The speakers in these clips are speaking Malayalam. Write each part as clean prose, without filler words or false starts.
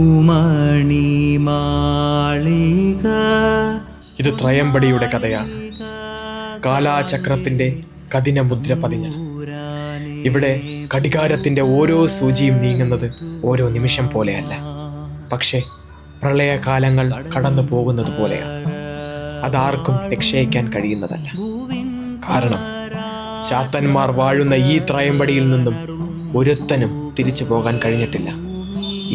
ഉമണിമാളിക. ഇത് ത്രയംബടിയുടെ കഥയാണ്. കാലാചക്രത്തിന്റെ കഠിന മുദ്ര പതിഞ്ഞ ഇവിടെ ഘടികാരത്തിന്റെ ഓരോ സൂചിയും നീങ്ങുന്നത് ഓരോ നിമിഷം പോലെയല്ല, പക്ഷേ പ്രളയകാലങ്ങൾ കടന്നു പോകുന്നത് പോലെയാണ്. അതാർക്കും നിക്ഷയിക്കാൻ കഴിയുന്നതല്ല. കാരണം ചാത്തന്മാർ വാഴുന്ന ഈ ത്രയംബടിയിൽ നിന്നും ഒരുത്തനും തിരിച്ചു പോകാൻ കഴിഞ്ഞിട്ടില്ല.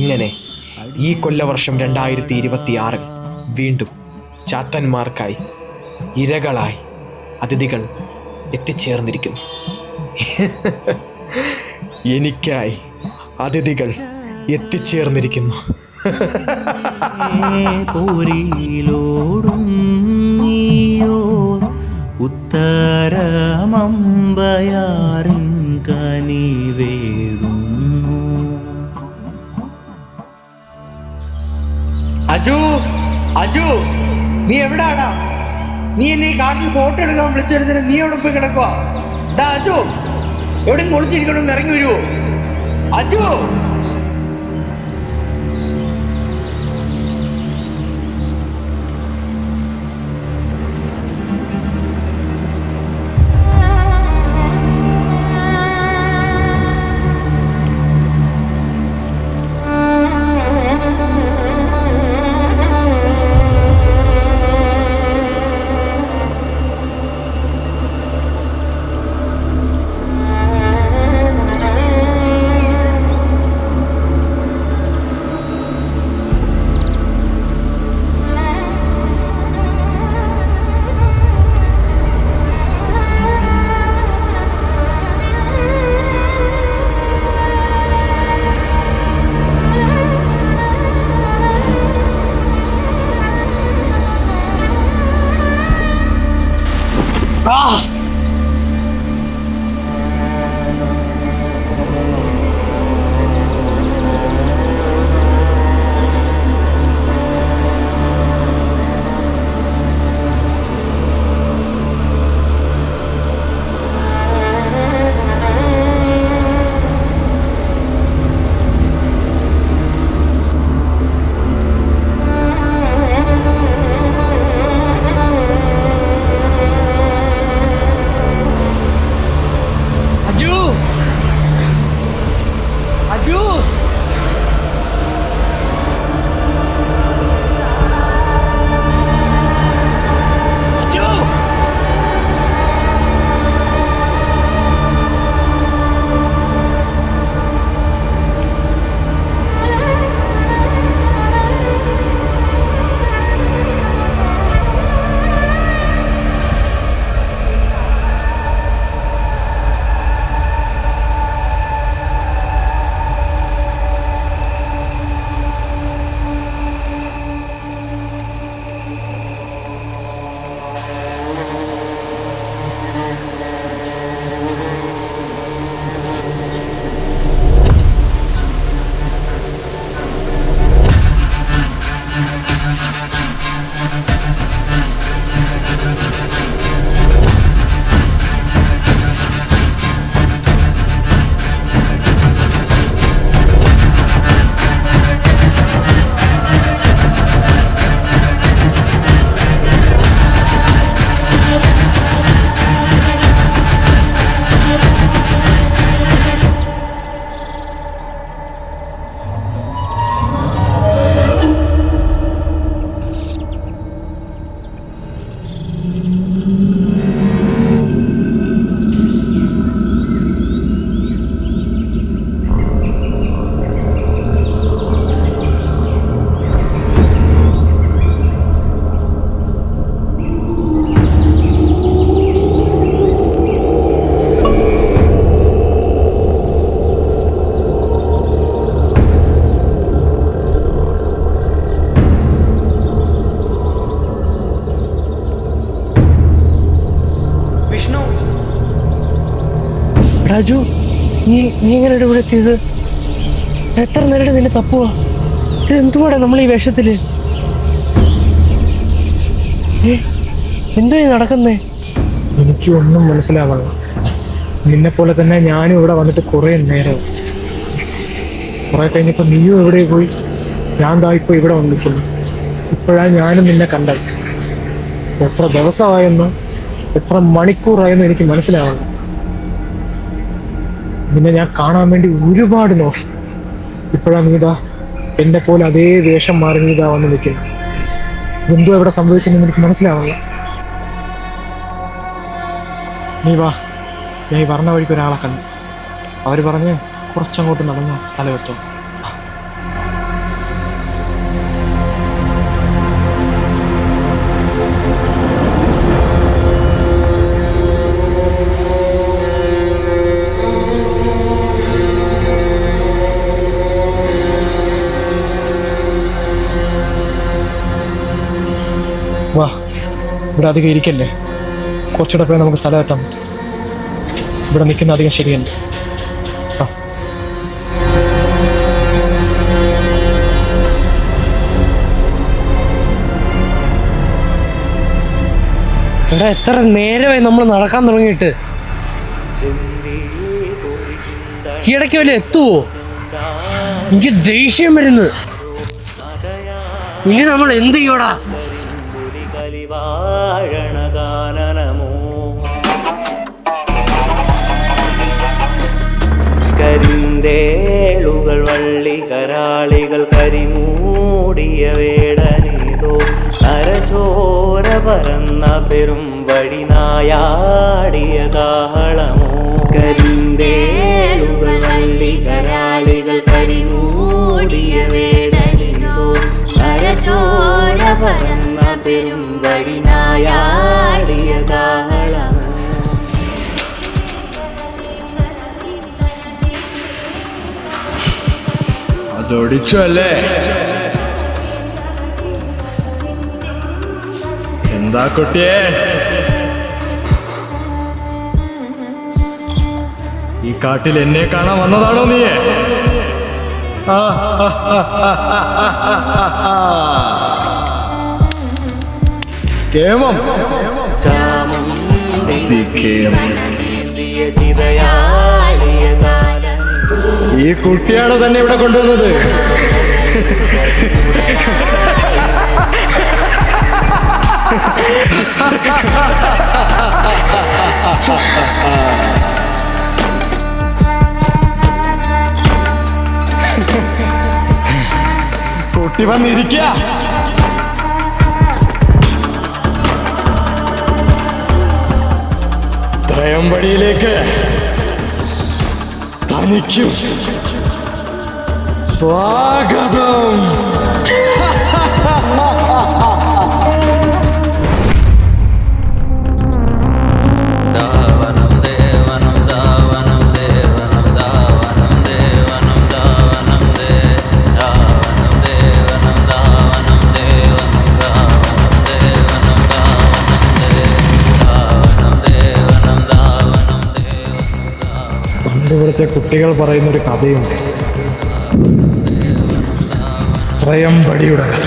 ഇങ്ങനെ ഈ കൊല്ലവർഷം 2026 വീണ്ടും ചാത്തന്മാർക്കായി ഇരകളായി അതിഥികൾ എത്തിച്ചേർന്നിരിക്കുന്നു. എനിക്കായി അതിഥികൾ എത്തിച്ചേർന്നിരിക്കുന്നു. പോരിലോടും നീയോർ ഉത്തരമമ്പയാറിൻ കനിവേകുന്നു. അജു, അജു, നീ എവിടാടാ? നീ എന്നെ ഈ കാട്ടിൽ ഫോട്ടോ എടുക്കാൻ വിളിച്ചെടുത്തിട്ട് നീ എവിടെ പോയി കിടക്കുക? അജു, എവിടെയും കുളിച്ചിരിക്കണമെന്ന് ഇറങ്ങി വരുവോ? അജു, അജു, രാജു, നീ എങ്ങനെ ഇവിടെ എത്തിയത്? എത്ര നേരം നിന്നെ തപ്പുവാ? ഇത് എന്തുവാടാ നമ്മൾ ഈ വേഷത്തില്? എന്തോ നടക്കുന്നേ? എനിക്ക് ഒന്നും മനസ്സിലാവണം. നിന്നെ പോലെ തന്നെ ഞാനും ഇവിടെ വന്നിട്ട് കുറെ നേരം. കുറെ കഴിഞ്ഞപ്പോ നീയും എവിടെ പോയി? ഞാൻ ദാ ഇപ്പോൾ ഇവിടെ വന്നിരിക്കുന്നു. ഇപ്പോഴാണ് ഞാനും നിന്നെ കണ്ടത്. എത്ര ദിവസമായെന്നോ എത്ര മണിക്കൂറായെന്നോ എനിക്ക് മനസ്സിലാവണം. നിന്നെ ഞാൻ കാണാൻ വേണ്ടി ഒരുപാട് നോക്കി. ഇപ്പോഴാണ് നീതാ എന്നെ പോലെ അതേ വേഷം മാറി നീതാ വന്ന് നിൽക്കുന്നു. ഇതെന്തോ എവിടെ സംഭവിക്കുന്നെന്ന് എനിക്ക് മനസ്സിലാവില്ല. നീ വാ, ഞാൻ ഈ പറഞ്ഞ വഴിക്ക് ഒരാളെ കണ്ടു. അവർ പറഞ്ഞ് കുറച്ചങ്ങോട്ട് നടന്ന സ്ഥലമെത്തോ. വാ, ഇവിടെ അധികം ഇരിക്കല്ലേ. കുറച്ചുകൂടെ പോയി നമുക്ക് സ്ഥലം എത്താൻ പറ്റും. ഇവിടെ നിൽക്കുന്ന അധികം ശരിയല്ല. എടാ, എത്ര നേരമായി നമ്മൾ നടക്കാൻ തുടങ്ങിയിട്ട്. ഇടയ്ക്ക് വല്ല എത്തുവോ? എനിക്ക് ദേഷ്യം വരുന്നു. ഇനി നമ്മൾ എന്ത് ചെയ്യോടാ? കരിന്തേളുകൾ വള്ളി കരാളികൾ കരിമൂടിയ വേടനേതോ നരചോര പരന്ന പെരും വഴി നായാടിയ കാഹളമോ. കരിന്തേളുകൾ വള്ളി കരാളികൾ കരിമൂടിയ വേടനേതോ നരചോര പരന്ന പെരും വഴി നായാടിയ കാഹളമോ. അതോടിച്ചു അല്ലേ? എന്താ കുട്ടിയെ, ഈ കാട്ടിൽ എന്നെ കാണാൻ വന്നതാണോ നീ? കേമം ഈ കുട്ടിയാണ് തന്നെ ഇവിടെ കൊണ്ടുവന്നത്. കുട്ടി വന്നിരിക്കുക. ത്രയംബടിയിലേക്ക് തനിക്കും സ്വാഗതം. ഇവിടുത്തെ കുട്ടികൾ പറയുന്നൊരു കഥയുണ്ട്, ത്രയംബടിയുടെ കഥ.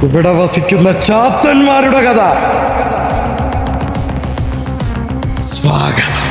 ഇവിടെ വസിക്കുന്ന ചാത്തന്മാരുടെ കഥ. സ്വാഗതം.